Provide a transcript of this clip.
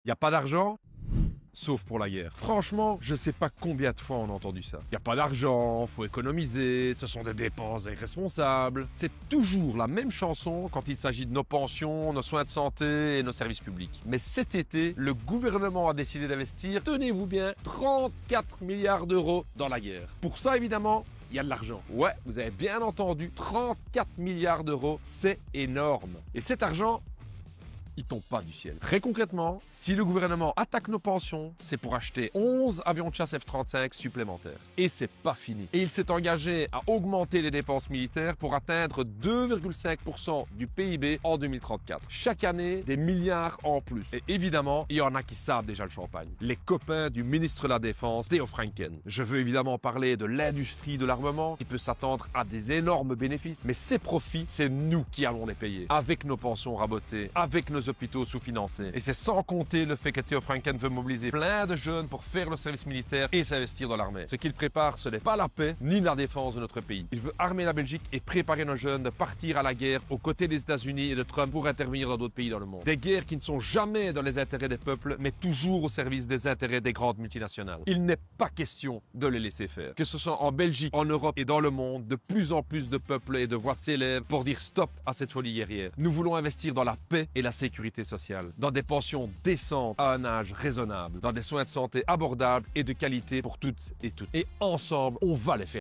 Y a pas d'argent? Sauf pour la guerre. Franchement, je sais pas combien de fois on a entendu ça. Y a pas d'argent, faut économiser, ce sont des dépenses irresponsables. C'est toujours la même chanson quand il s'agit de nos pensions, nos soins de santé et nos services publics. Mais cet été, le gouvernement a décidé d'investir, tenez-vous bien, 34 milliards d'euros dans la guerre. Pour ça, évidemment, il y a de l'argent. Ouais, vous avez bien entendu, 34 milliards d'euros, c'est énorme. Et cet argent, il tombe pas du ciel. Très concrètement, si le gouvernement attaque nos pensions, c'est pour acheter 11 avions de chasse F-35 supplémentaires. Et c'est pas fini. Et il s'est engagé à augmenter les dépenses militaires pour atteindre 2,5% du PIB en 2034. Chaque année, des milliards en plus. Et évidemment, il y en a qui savent déjà le champagne. Les copains du ministre de la Défense, Theo Franken. Je veux évidemment parler de l'industrie de l'armement qui peut s'attendre à des énormes bénéfices. Mais ces profits, c'est nous qui allons les payer. Avec nos pensions rabotées, avec nos hôpitaux sous-financés. Et c'est sans compter le fait que Theo Franken veut mobiliser plein de jeunes pour faire le service militaire et s'investir dans l'armée. Ce qu'il prépare, ce n'est pas la paix ni la défense de notre pays. Il veut armer la Belgique et préparer nos jeunes de partir à la guerre aux côtés des États-Unis et de Trump pour intervenir dans d'autres pays dans le monde. Des guerres qui ne sont jamais dans les intérêts des peuples, mais toujours au service des intérêts des grandes multinationales. Il n'est pas question de les laisser faire. Que ce soit en Belgique, en Europe et dans le monde, de plus en plus de peuples et de voix s'élèvent pour dire stop à cette folie guerrière. Nous voulons investir dans la paix et la sécurité sociale, dans des pensions décentes à un âge raisonnable, dans des soins de santé abordables et de qualité pour toutes et tous. Et ensemble, on va les faire.